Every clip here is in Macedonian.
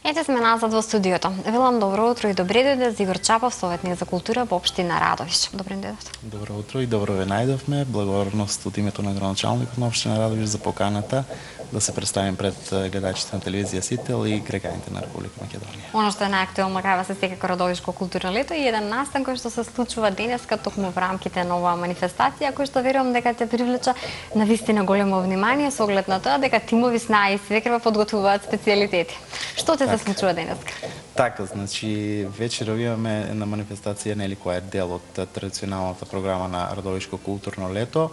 Ете сме назад во студиото. Велам добро утро и добре дојде за Игор Чапов, советник за култура во општина Радовиш. Добре дојдовте. Добро утро и добро ве најдовме. Благодарност од името на градоначалникот на општина Радовиш за поканата да се представим пред гледачите на телевизија Сител и граѓаните на Република Македонија. Оно што е најактуелно кај се секако Радовишко културно лето и еден настан кој што се случува денеска токму во рамките на оваа манифестација, кој што верувам дека ќе привлече навистина големо внимание со оглед на тоа дека тимови снаи и свекрва подготвуваат специјалитети. Што ќе се случува денеска? Така, значи вечера имаме една манифестација нели која е дел од традиционалната програма на Радовишко културно лето.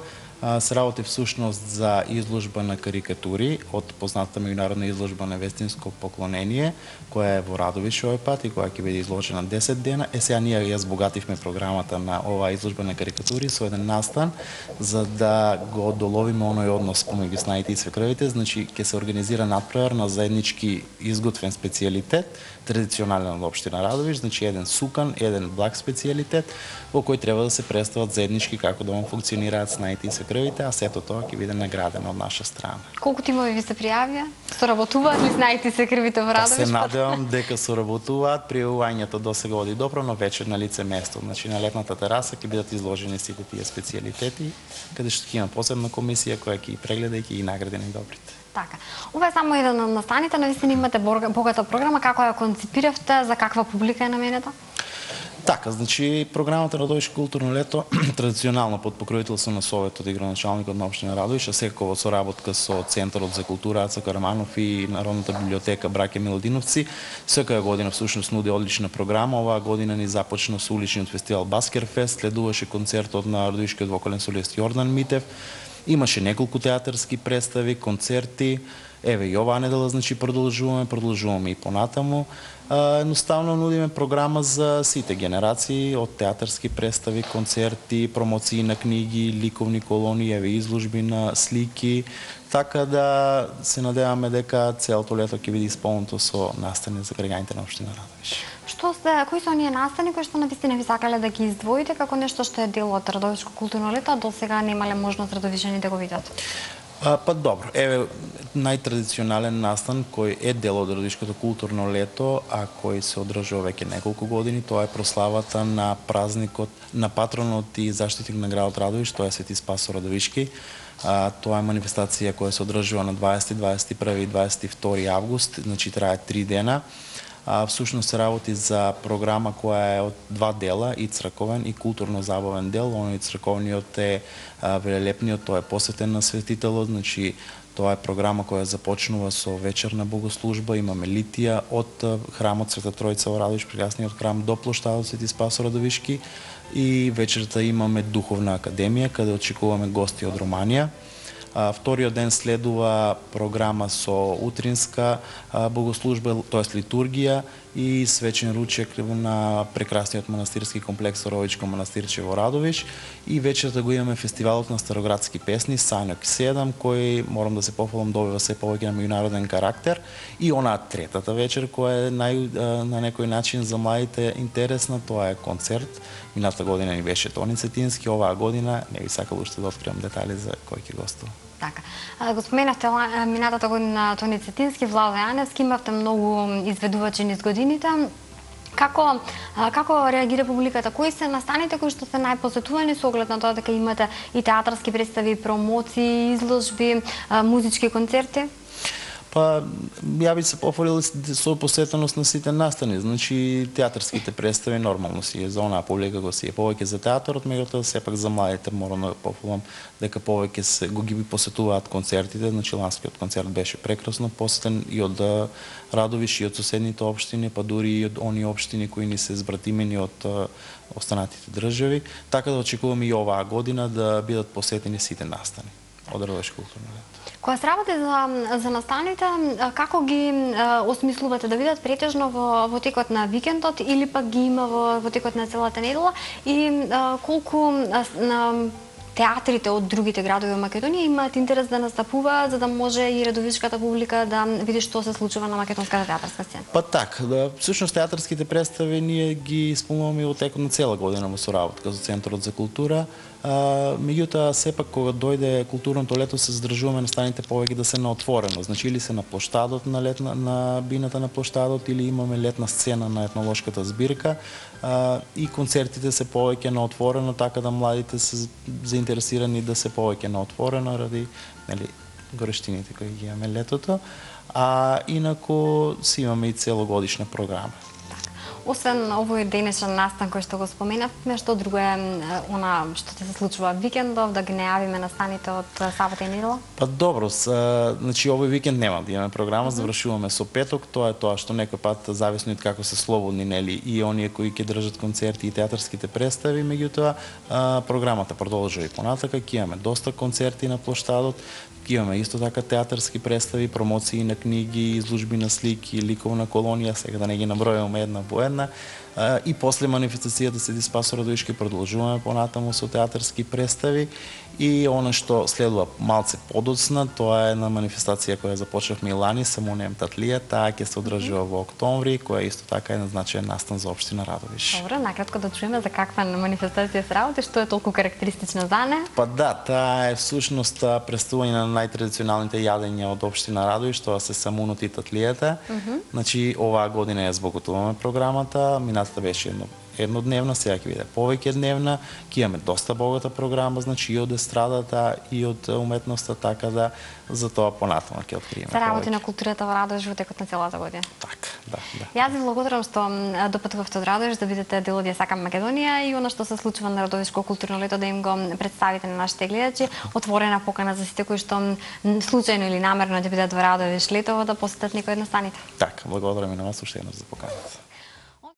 Се работи всушност за изложба на карикатури од познатата меѓународна изложба на Вестинско поклонение, која е во Радовиш овој пат и која ќе биде изложена 10 дена. Сега ние ја збогативме програмата на оваа изложба на карикатури со еден настан за да го доловиме оној однос помеѓу снаите и свекровите. Значи ќе се организира надпревар на заеднички изготвен специјалитет, традиционален од општина Радовиш, значи еден сукан, еден благ специјалитет во кој треба да се представат заеднички како да функционираат снаите и свекровите, а сето тоа ќе биде наградено од наша страна. Колку тимови ви се пријавија? Соработуваат ли снаите и свекровите во Радовиш? Се надевам дека соработуваат, пријавувањето досега оди добро, но вечер на лице место. Значи на летната тераса ќе бидат изложени сите тие специјалитети, каде што ќе има посебна комисија која ќе ги прегледа и ќе ги награди најдобрите. Така. Ова е само еден од настаните, навистина имате богата програма. Како ја концепиравте, за каква публика е наменета? Така, значи програмата Радовишко културно лето традиционално под покровителство на Советот и градоначалникот на општина Радовиш, а секако во соработка со Центарот за култура Аца Караманов и Народната библиотека Браќа Милодиновци, секоја година всушност нуди одлична програма. Оваа година ни започна со уличниот фестивал Баскерфест, следуваше концертот на радовишкиот вокален солист Јордан Митев. Имаше неколку театарски представи, концерти. Еве и оваа недела значи продолжуваме и понатаму. Едноставно нудиме програма за сите генерации, од театарски представи, концерти, промоции на книги, ликовни колони, еве изложби на слики, така да се надеваме дека целото лето ќе биде исполнето со настани за граѓаните на општина Радовиш. Кои се оние настани кои што навистина ви сакале да ги издвоите како нешто што е дел од Радовишко културно лето, а досега немале можност радовишани да го видат? Па добро, еве најтрадиционален настан кој е дел од Радовишкото културно лето, а кој се одржува веќе неколку години, тоа е прославата на празникот на патронот и заштитник на градот Радовиш, тоа е Свети Спасо Радовишки. Тоа е манифестација која се одржува на 20, 21 и 22 август, значи трае 3 дена. Всушност се работи за програма која е од два дела, и црковен и културно-забавен дел. Оној црковниот е велелепниот, тој е посветен на светителот, значи тоа е програма која започнува со вечерна богослужба, имаме литија од храмот Света Тројца во Радовиш, прекрасниот храм, до плоштадот Свети Спасо Радовишки, и вечерта имаме духовна академија каде очекуваме гости од Романија. Вториот ден следува програма со утринска богослужба, тоест литургија и свечен ручек на прекрасниот манастирски комплекс Оровичко манастирче во Радовиш, и вечерта го имаме фестивалот на староградски песни Сањок 7, кој, морам да се пофалам, добива се повеќе на меѓународен карактер, и онаа третата вечер која е на некој начин за младите интересна, тоа е концерт. Мината година ни беше Тони Цетински, оваа година не би сакал уште да откривам детали за кој ќе гостува. Така. Го споменавте минатата година Тони Цетински, Владо Јаневски, имавте многу изведувачи низ годините. Како реагира публиката? Кои се настаните кои што се најпосетувани со оглед на тоа дека имате и театарски представи, промоции, изложби, музички концерти? Па, ја би се пофалил со посетеност на сите настани. Значи, театарските представи нормално си е за онаа публика го си е повеќе за театарот, меѓутоа сепак за младите морам да пофалам дека повеќе го ги посетуваат концертите. Значи, ланскиот концерт беше прекрасно посетен и од Радовиш и од соседните општини, па дури и од оние општини кои ни се збратимени од останатите држави. Така да очекуваме и оваа година да бидат посетени сите настани од Радовишко културно лето. Кога се работи за настаните, како ги осмислувате да видат претежно во текот на викендот или пак ги има во текот на целата недела, и колку театрите од другите градови во Македонија имаат интерес да настапуваат за да може и радовишката публика да види што се случува на македонската театарска сцена? Па така, всушност театарските представи ние ги исполнуваме во текот на цела година во соработка со Центарот за култура. Меѓутоа, сепак кога дојде културното лето, се задржуваме настаните повеќе да се на отворено. Значи, или се на плоштадот на бината на плоштадот, или имаме летна сцена на етнолошката збирка, и концертите се повеќе на отворено, така да младите се заинтересирани да се повеќе на отворено ради, нели, горештините кои ги имаме летото. А инаку си имаме и целогодишна програма. Освен овој денешен настан кој што го споменавме, што друго е она што ќе се случува викендов, да ги најавиме настаните од сабота и недела? Па добро, значи овој викенд нема да имаме програма, завршуваме со петок, тоа е тоа што некој пат зависно од како се слободни, нели, и оние кои ќе држат концерти и театарските представи, меѓутоа програмата продолжува и понатака, ќе имаме доста концерти на плоштадот, имаме исто така театарски представи, промоции на книги, изложби на слики, ликовна колонија, сега да не ги набројуваме една по една. И после манифестацијата Свети Спас Радоишки продолжуваме понатаму со театарски представи. И она што следува малце подоцна, тоа е една манифестација која започнавме и лани, Самунем Татлија, таа ќе се одржува во октомври, која исто така е назначен настан за општина Радовиш. Добро, накратко да чуеме за каква манифестација се работи, што е толку карактеристична за неа? Па да, таа е всушност представување на најтрадиционалните јадења од општина Радовиш, тоа се самунот и татлијата. Значи, оваа година ја збогатуваме програмата, минатата беше еднодневна, сега ќе биде повеќе дневна, ќе имаме доста богата програма, значи и од естрадата и од уметноста, така да за тоа понатаму ќе откриеме. За работи на културата во Радовиш во текот на целата година. Така, да. Јас ви благодарам што допатувавте од Радовиш да видите дел од Ја сакам Македонија и она што се случува на Радовишко културно лето да им го представите на нашите гледачи. Отворена покана за сите кои што случајно или намерно ќе бидат во Радовиш летово да посетат некој од настаните. Така, благодарам и на вас уште еднаш за поканата.